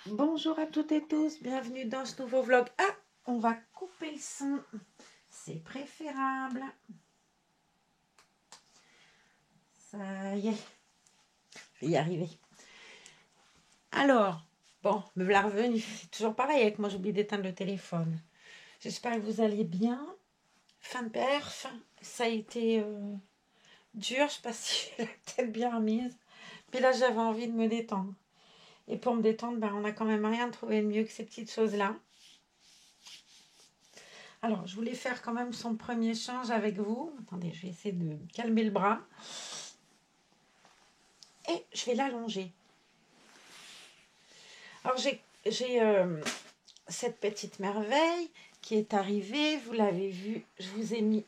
Bonjour à toutes et tous, bienvenue dans ce nouveau vlog. Ah, on va couper le son, c'est préférable. Ça y est, je vais y arriver. Alors, bon, me voilà revenu, c'est toujours pareil avec moi, j'oublie d'éteindre le téléphone. J'espère que vous allez bien. Fin de perf, ça a été dur, je sais pas si j'ai la tête bien remise. Puis là, j'avais envie de me détendre. Et pour me détendre, ben, on n'a quand même rien trouvé de mieux que ces petites choses-là. Alors, je voulais faire quand même son premier échange avec vous. Attendez, je vais essayer de calmer le bras. Et je vais l'allonger. Alors, j'ai cette petite merveille qui est arrivée. Vous l'avez vu, je vous ai mis...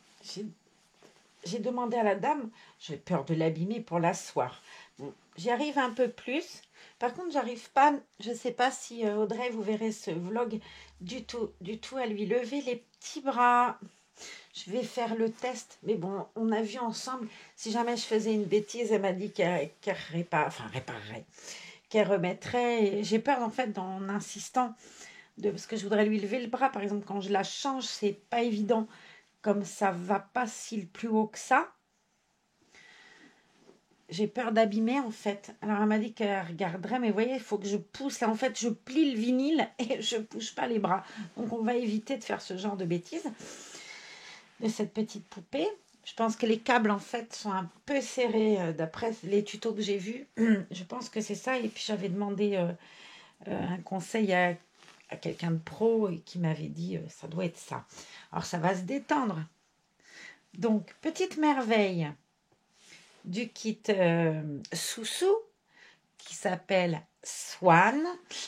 J'ai demandé à la dame, j'ai peur de l'abîmer pour l'asseoir. Bon, j'y arrive un peu plus. Par contre, j'arrive pas, je ne sais pas si Audrey, vous verrez ce vlog, du tout à lui lever les petits bras. Je vais faire le test. Mais bon, on a vu ensemble, si jamais je faisais une bêtise, elle m'a dit qu'elle réparerait, qu'elle remettrait. J'ai peur, en fait, en insistant, parce que je voudrais lui lever le bras. Par exemple, quand je la change, c'est pas évident. Comme ça va pas si plus haut que ça. J'ai peur d'abîmer, en fait. Alors, elle m'a dit qu'elle regarderait, mais vous voyez, il faut que je pousse. Là, en fait, je plie le vinyle et je bouge pas les bras. Donc, on va éviter de faire ce genre de bêtises de cette petite poupée. Je pense que les câbles, en fait, sont un peu serrés d'après les tutos que j'ai vus. Je pense que c'est ça. Et puis, j'avais demandé un conseil à quelqu'un de pro et qui m'avait dit ça doit être ça. Alors, ça va se détendre. Donc, petite merveille du kit Soussou qui s'appelle Swan.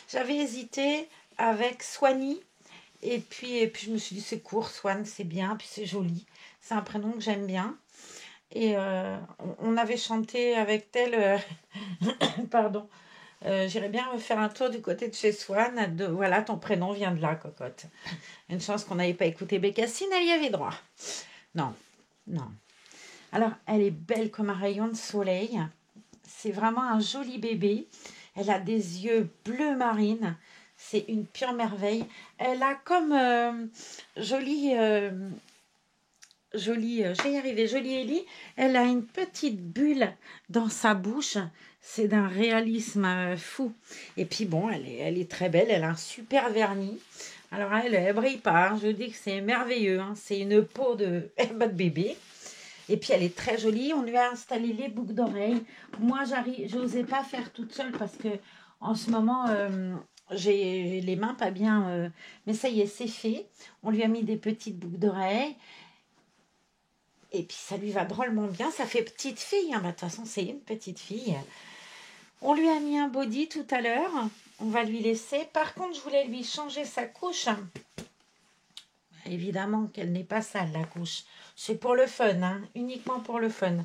J'avais hésité avec Swanny. Et puis je me suis dit, c'est court, Swan, c'est bien, puis c'est joli. C'est un prénom que j'aime bien. Et on avait chanté avec elle, pardon, j'irais bien me faire un tour du côté de chez Swan. Voilà, ton prénom vient de là, cocotte. Une chance qu'on n'avait pas écouté Bécassine, elle y avait droit. Non, non. Alors, elle est belle comme un rayon de soleil. C'est vraiment un joli bébé. Elle a des yeux bleu marine. C'est une pure merveille. Elle a comme jolie, je vais y arriver, jolie Ellie. Elle a une petite bulle dans sa bouche. C'est d'un réalisme fou. Et puis bon, elle est très belle. Elle a un super vernis. Alors elle brille pas. Hein. Je dis que c'est merveilleux. Hein. C'est une peau de de bébé. Et puis elle est très jolie. On lui a installé les boucles d'oreilles. Moi, j'osais pas faire toute seule parce que en ce moment, j'ai les mains pas bien. Mais ça y est, c'est fait. On lui a mis des petites boucles d'oreilles. Et puis ça lui va drôlement bien. Ça fait petite fille. Hein. Bah, de toute façon, c'est une petite fille. On lui a mis un body tout à l'heure. On va lui laisser. Par contre, je voulais lui changer sa couche. Évidemment qu'elle n'est pas sale, la couche. C'est pour le fun, hein, uniquement pour le fun.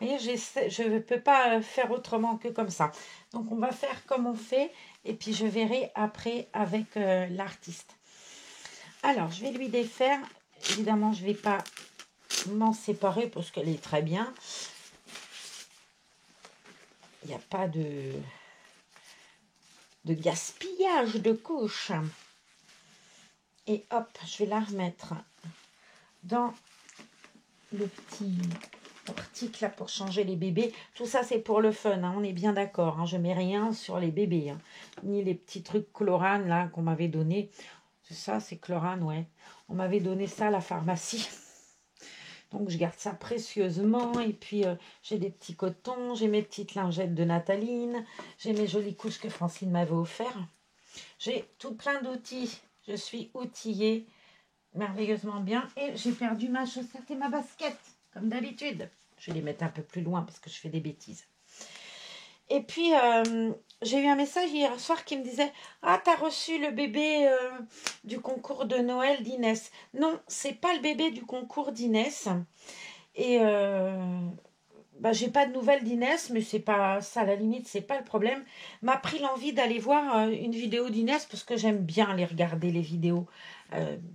Mais je ne peux pas faire autrement que comme ça. Donc, on va faire comme on fait. Et puis, je verrai après avec l'artiste. Alors, je vais lui défaire. Évidemment, je ne vais pas m'en séparer parce qu'elle est très bien. Il n'y a pas de gaspillage de couche. Et hop, je vais la remettre dans le petit article là pour changer les bébés. Tout ça, c'est pour le fun, hein, on est bien d'accord. Hein, je mets rien sur les bébés. Hein, ni les petits trucs Chlorane là qu'on m'avait donné. C'est ça, c'est Chlorane, ouais. On m'avait donné ça à la pharmacie. Donc, je garde ça précieusement. Et puis, j'ai des petits cotons. J'ai mes petites lingettes de Nataline. J'ai mes jolies couches que Francine m'avait offert. J'ai tout plein d'outils. Je suis outillée merveilleusement bien. Et j'ai perdu ma chaussette et ma basket, comme d'habitude. Je vais les mettre un peu plus loin parce que je fais des bêtises. Et puis, j'ai eu un message hier soir qui me disait « Ah, t'as reçu le bébé du concours de Noël d'Inès. » Non, c'est pas le bébé du concours d'Inès. Et bah, j'ai pas de nouvelles d'Inès, mais c'est pas ça, à la limite, c'est pas le problème. M'a pris l'envie d'aller voir une vidéo d'Inès parce que j'aime bien aller regarder les vidéos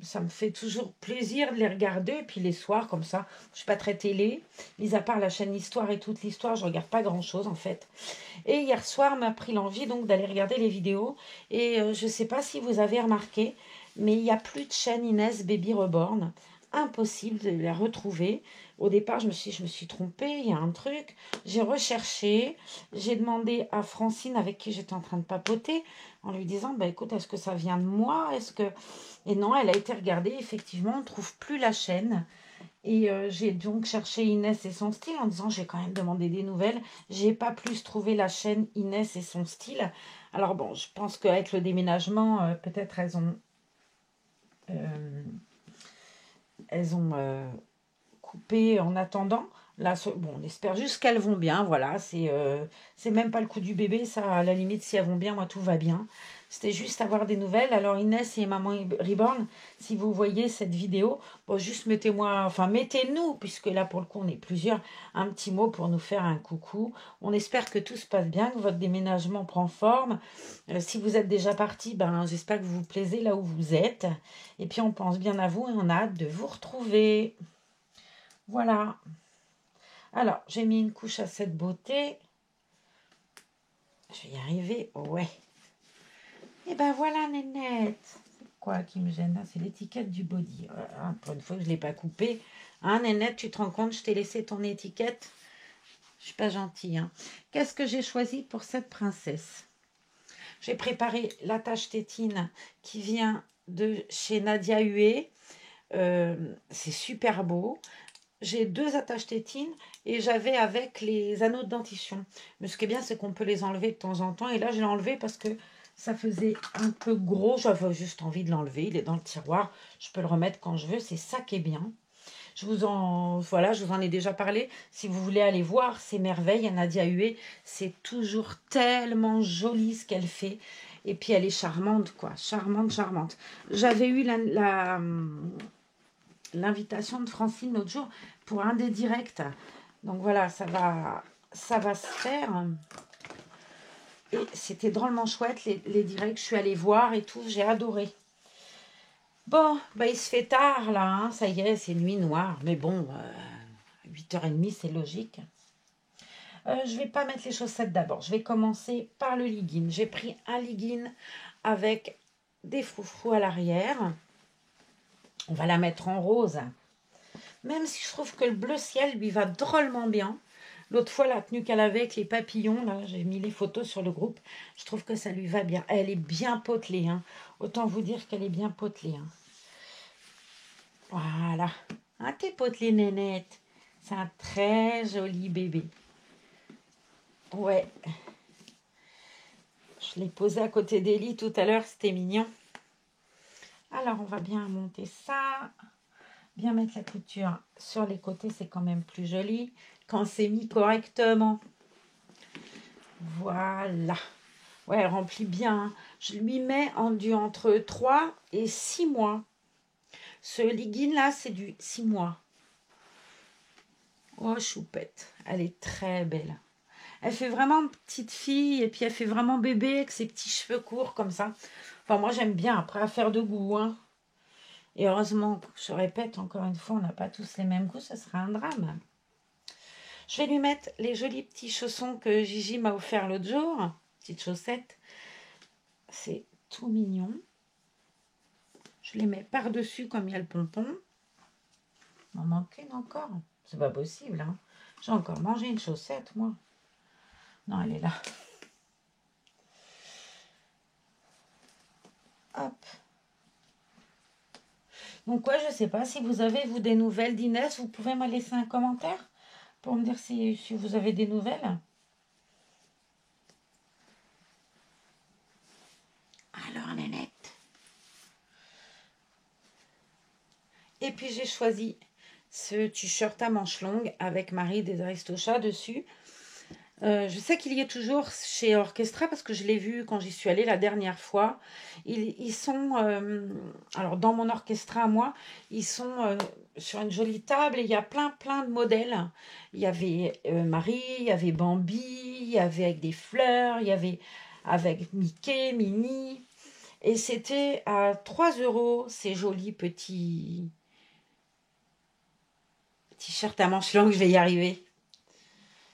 Ça me fait toujours plaisir de les regarder. Et puis les soirs, comme ça, je ne suis pas très télé. Mis à part la chaîne Histoire et toute l'histoire, je ne regarde pas grand-chose en fait. Et hier soir m'a pris l'envie donc d'aller regarder les vidéos. Et je ne sais pas si vous avez remarqué, mais il n'y a plus de chaîne Inès Baby Reborn. Impossible de la retrouver. Au départ, je me suis trompée, il y a un truc. J'ai recherché, j'ai demandé à Francine avec qui j'étais en train de papoter, en lui disant, bah écoute, est-ce que ça vient de moi? Est-ce que... Et non, elle a été regardée, effectivement, on ne trouve plus la chaîne. Et j'ai donc cherché Inès et son style en disant, j'ai quand même demandé des nouvelles. J'ai pas plus trouvé la chaîne Inès et son style. Alors bon, je pense qu'avec le déménagement, peut-être elles ont coupé en attendant. Là, bon, on espère juste qu'elles vont bien. Voilà, c'est même pas le coup du bébé. Ça, à la limite, si elles vont bien, moi, tout va bien. C'était juste avoir des nouvelles. Alors, Inès et Maman Reborn, si vous voyez cette vidéo, bon, juste mettez-moi, enfin, mettez-nous, puisque là, pour le coup, on est plusieurs, un petit mot pour nous faire un coucou. On espère que tout se passe bien, que votre déménagement prend forme. Si vous êtes déjà parti, ben, j'espère que vous vous plaisez là où vous êtes. Et puis, on pense bien à vous et on a hâte de vous retrouver. Voilà. Alors, j'ai mis une couche à cette beauté. Je vais y arriver. Ouais. Et ben voilà, Nénette. C'est quoi qui me gêne là? C'est l'étiquette du body. Pour une fois que je ne l'ai pas coupée. Hein, Nénette, tu te rends compte, je t'ai laissé ton étiquette. Je suis pas gentille. Hein. Qu'est-ce que j'ai choisi pour cette princesse? J'ai préparé l'attache tétine qui vient de chez Nadia Hué. C'est super beau. J'ai 2 attaches tétines et j'avais avec les anneaux de dentition. Mais ce qui est bien, c'est qu'on peut les enlever de temps en temps. Et là, je l'ai enlevé parce que ça faisait un peu gros. J'avais juste envie de l'enlever. Il est dans le tiroir. Je peux le remettre quand je veux. C'est ça qui est bien. Voilà, je vous en ai déjà parlé. Si vous voulez aller voir ces merveilles à Nadia Hué, c'est toujours tellement joli ce qu'elle fait. Et puis, elle est charmante, quoi. Charmante, charmante. J'avais eu l'invitation de Francine l'autre jour pour un des directs. Donc voilà, ça va se faire. Et c'était drôlement chouette, les directs. Je suis allée voir et tout, j'ai adoré. Bon, bah il se fait tard là, hein, ça y est, c'est nuit noire. Mais bon, 8h30, c'est logique. Je vais pas mettre les chaussettes d'abord. Je vais commencer par le legging. J'ai pris un legging avec des froufrous à l'arrière. On va la mettre en rose. Même si je trouve que le bleu ciel lui va drôlement bien. L'autre fois, la tenue qu'elle avait avec les papillons, là, j'ai mis les photos sur le groupe. Je trouve que ça lui va bien. Elle est bien potelée. Hein. Autant vous dire qu'elle est bien potelée. Hein. Voilà. Ah, t'es potelée, Nénette. C'est un très joli bébé. Ouais. Je l'ai posé à côté d'Elie tout à l'heure. C'était mignon. Alors, on va bien monter ça. Bien mettre la couture sur les côtés, c'est quand même plus joli quand c'est mis correctement. Voilà. Ouais, elle remplit bien. Hein. Je lui mets entre 3 et 6 mois. Ce legging là, c'est du 6 mois. Oh, choupette. Elle est très belle. Elle fait vraiment petite fille et puis elle fait vraiment bébé avec ses petits cheveux courts comme ça. Enfin, moi, j'aime bien. Après, affaire de goût. Hein. Et heureusement, je répète encore une fois, on n'a pas tous les mêmes goûts. Ça serait un drame. Je vais lui mettre les jolis petits chaussons que Gigi m'a offert l'autre jour. Petites chaussettes. C'est tout mignon. Je les mets par-dessus comme il y a le pompon. Il m'en manque une encore. C'est pas possible. Hein. J'ai encore mangé une chaussette, moi. Non, elle est là. Hop. Donc, ouais, je sais pas si vous avez, vous, des nouvelles d'Inès. Vous pouvez me laisser un commentaire pour me dire si vous avez des nouvelles. Alors, Nénette. Et puis, j'ai choisi ce t-shirt à manches longues avec Marie des Aristochats dessus. Je sais qu'il y est toujours chez Orchestra parce que je l'ai vu quand j'y suis allée la dernière fois. Ils sont, alors dans mon orchestra à moi, ils sont sur une jolie table et il y a plein de modèles. Il y avait Marie, il y avait Bambi, il y avait avec des fleurs, il y avait avec Mickey, Minnie. Et c'était à 3 euros, ces jolis petits t-shirts à manches longues, je vais y arriver.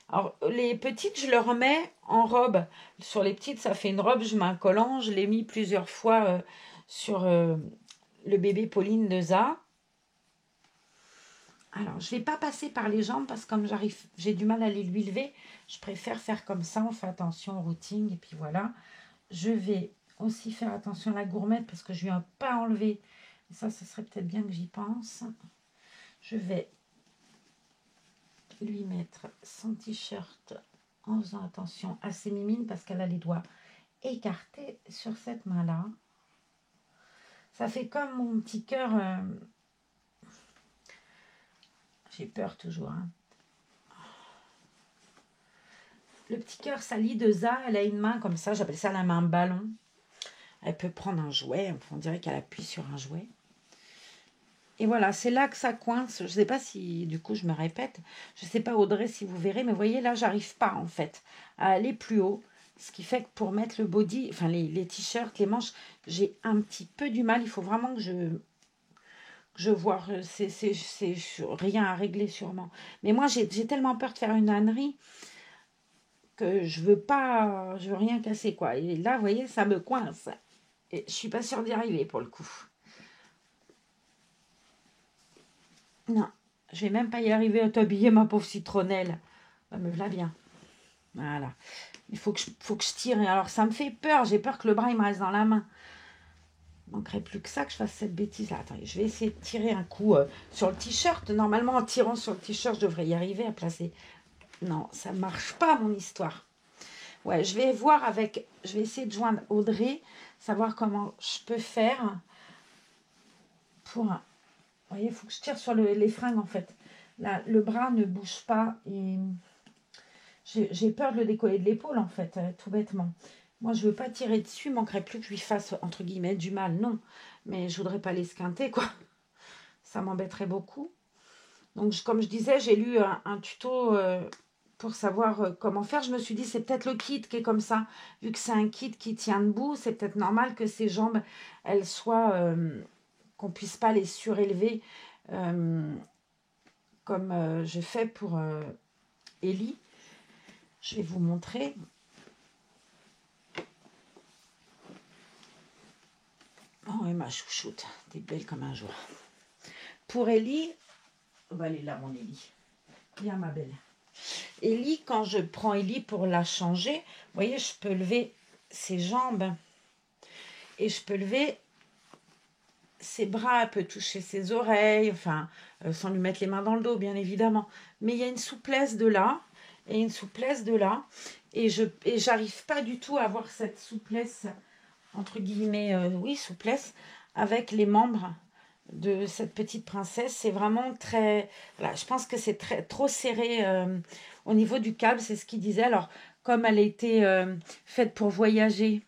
Alors, les petites, je le remets en robe. Sur les petites, ça fait une robe, je mets un collant. Je l'ai mis plusieurs fois sur le bébé Pauline de Za. Alors, je ne vais pas passer par les jambes parce que comme j'ai du mal à les lui lever, je préfère faire comme ça. On fait attention au routing et puis voilà. Je vais aussi faire attention à la gourmette parce que je ne lui ai pas enlevé. Ça, ce serait peut-être bien que j'y pense. Je vais lui mettre son t-shirt en faisant attention à ses mimines parce qu'elle a les doigts écartés sur cette main-là. Ça fait comme mon petit cœur. J'ai peur toujours. Hein. Le petit cœur sali de Za, elle a une main comme ça, j'appelle ça la main ballon. Elle peut prendre un jouet, on dirait qu'elle appuie sur un jouet. Et voilà, c'est là que ça coince. Je ne sais pas si, du coup, je me répète. Je ne sais pas, Audrey, si vous verrez, mais vous voyez, là, j'arrive pas, en fait, à aller plus haut. Ce qui fait que pour mettre le body, enfin, les t-shirts, les manches, j'ai un petit peu du mal. Il faut vraiment que je vois. C'est rien à régler, sûrement. Mais moi, j'ai tellement peur de faire une ânerie que je veux rien casser, quoi. Et là, vous voyez, ça me coince. Et je suis pas sûre d'y arriver, pour le coup. Non, je vais même pas y arriver à t'habiller, ma pauvre citronnelle. Me voilà bien. Voilà. Il faut que je tire. Et alors, ça me fait peur. J'ai peur que le bras, il me reste dans la main. Il manquerait plus que ça, que je fasse cette bêtise-là. Attendez, je vais essayer de tirer un coup sur le t-shirt. Normalement, en tirant sur le t-shirt, je devrais y arriver à placer. Non, ça ne marche pas, mon histoire. Ouais, je vais voir avec... Je vais essayer de joindre Audrey, savoir comment je peux faire pour... Vous voyez, il faut que je tire sur les fringues, en fait. Là, le bras ne bouge pas et... J'ai peur de le décoller de l'épaule, en fait, tout bêtement. Moi, je veux pas tirer dessus, il manquerait plus que je lui fasse, entre guillemets, du mal, non. Mais je voudrais pas l'esquinter, quoi. Ça m'embêterait beaucoup. Donc, comme je disais, j'ai lu un tuto pour savoir comment faire. Je me suis dit, c'est peut-être le kit qui est comme ça. Vu que c'est un kit qui tient debout, c'est peut-être normal que ses jambes, elles soient... qu'on puisse pas les surélever comme je fais pour Ellie. Je vais vous montrer. Oh, et ma chouchoute, t'es belle comme un jour. Pour Ellie, on va aller là, mon Ellie. Viens, ma belle. Ellie, quand je prends Ellie pour la changer, vous voyez, je peux lever ses jambes et je peux lever ses bras, elle peut toucher ses oreilles, enfin, sans lui mettre les mains dans le dos, bien évidemment. Mais il y a une souplesse de là et une souplesse de là. Et j'arrive pas du tout à avoir cette souplesse, entre guillemets, oui, souplesse, avec les membres de cette petite princesse. C'est vraiment très... Voilà, je pense que c'est trop serré au niveau du câble, c'est ce qu'il disait. Alors, comme elle a été faite pour voyager,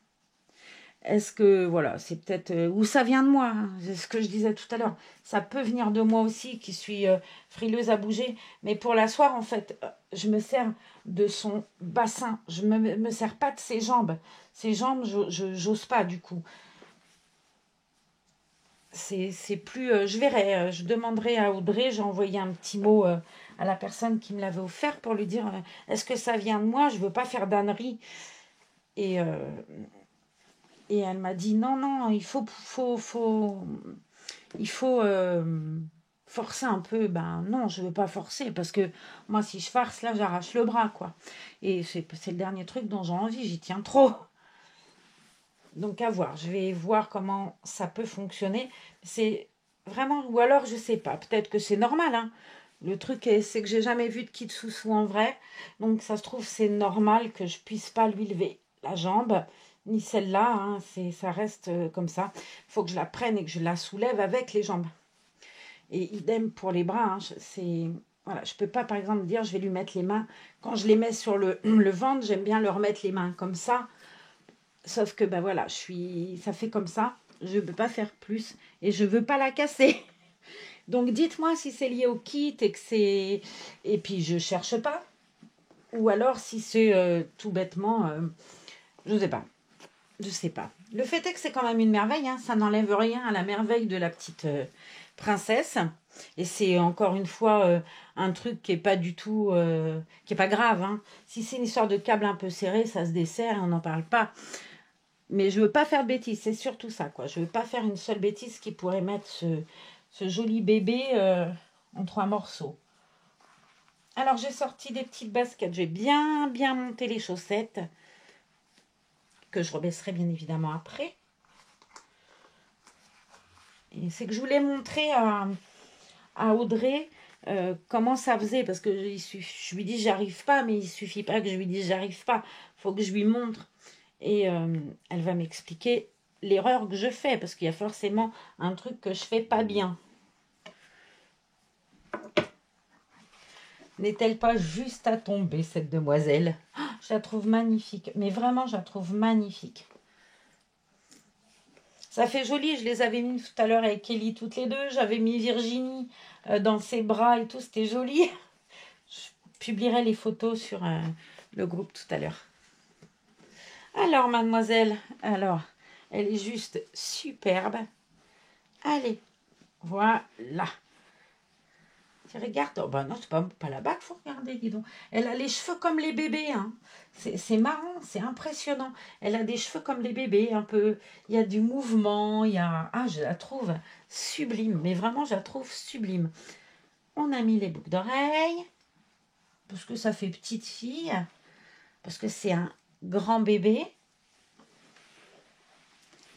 est-ce que, voilà, c'est peut-être... où ça vient de moi, hein, c'est ce que je disais tout à l'heure. Ça peut venir de moi aussi, qui suis frileuse à bouger. Mais pour l'asseoir, en fait, je me sers de son bassin. Je ne me sers pas de ses jambes. Ses jambes, j'ose pas, du coup. C'est plus... je verrai, je demanderai à Audrey, j'ai envoyé un petit mot à la personne qui me l'avait offert pour lui dire est-ce que ça vient de moi, je veux pas faire d'ânerie. Et elle m'a dit non, non, il faut forcer un peu. Ben non, je veux pas forcer parce que moi, si je force, là, j'arrache le bras, quoi. Et c'est le dernier truc dont j'ai envie, j'y tiens trop. Donc à voir, je vais voir comment ça peut fonctionner. C'est vraiment, ou alors je sais pas, peut-être que c'est normal, hein. Le truc c'est que j'ai jamais vu de kit sous en vrai, donc ça se trouve c'est normal que je puisse pas lui lever la jambe, ni celle-là, hein. Ça reste comme ça. Il faut que je la prenne et que je la soulève avec les jambes. Et idem pour les bras, hein. Voilà, je peux pas par exemple dire je vais lui mettre les mains. Quand je les mets sur le ventre, j'aime bien leur mettre les mains comme ça. Sauf que, ben voilà, ça fait comme ça. Je ne peux pas faire plus et je ne veux pas la casser. Donc, dites-moi si c'est lié au kit et que c'est... Et puis, je ne cherche pas. Ou alors, si c'est tout bêtement... je ne sais pas. je sais pas. Le fait est que c'est quand même une merveille, hein. Ça n'enlève rien à la merveille de la petite princesse. Et c'est encore une fois un truc qui est pas du tout, qui est pas grave, hein. Si c'est une histoire de câble un peu serré, ça se desserre et on n'en parle pas. Mais je veux pas faire de bêtises, c'est surtout ça, quoi. Je veux pas faire une seule bêtise qui pourrait mettre ce joli bébé en 3 morceaux. Alors j'ai sorti des petites baskets, j'ai bien monté les chaussettes, que je rebaisserai bien évidemment après. Et c'est que je voulais montrer à Audrey comment ça faisait, parce que je lui dis j'arrive pas, mais il suffit pas que je lui dise j'arrive pas, faut que je lui montre. Et elle va m'expliquer l'erreur que je fais, parce qu'il y a forcément un truc que je fais pas bien. N'est-elle pas juste à tomber, cette demoiselle? Oh, je la trouve magnifique, mais vraiment, je la trouve magnifique. Ça fait joli, je les avais mis tout à l'heure avec Kelly toutes les deux. J'avais mis Virginie dans ses bras et tout, c'était joli. Je publierai les photos sur le groupe tout à l'heure. Alors, mademoiselle, alors, elle est juste superbe. Allez, voilà. Tu regardes, oh ben non, c'est pas là-bas qu'il faut regarder, dis donc. Elle a les cheveux comme les bébés, hein. C'est marrant, c'est impressionnant. Elle a des cheveux comme les bébés, un peu. Il y a du mouvement, il y a. Ah, je la trouve sublime, mais vraiment, je la trouve sublime. On a mis les boucles d'oreilles, parce que ça fait petite fille, parce que c'est un grand bébé.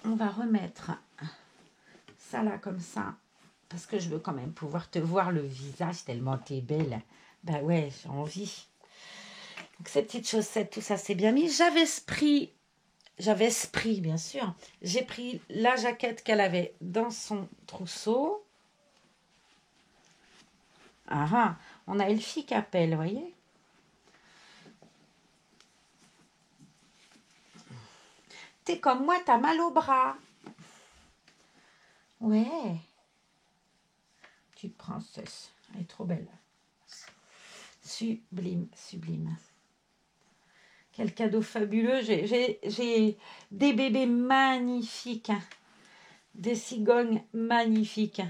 On va remettre ça là comme ça, parce que je veux quand même pouvoir te voir le visage tellement t'es belle. Bah ouais, j'ai envie. Donc ces petites chaussettes, tout ça c'est bien mis. J'avais ce prix bien sûr. J'ai pris la jaquette qu'elle avait dans son trousseau. Ah ah, on a Elfie qui appelle, vous voyez. T'es comme moi, t'as mal au bras. Ouais. Petite princesse, elle est trop belle. Sublime, sublime. Quel cadeau fabuleux. J'ai des bébés magnifiques. Des cigognes magnifiques.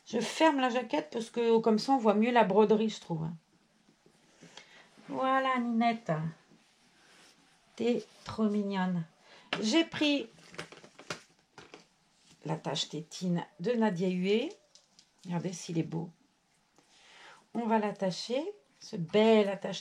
Je ferme la jaquette parce que comme ça on voit mieux la broderie, je trouve. Voilà, Ninette. T'es trop mignonne. J'ai pris l'attache tétine de Nadia Hué. Regardez s'il est beau. On va l'attacher. Ce bel attache tétine.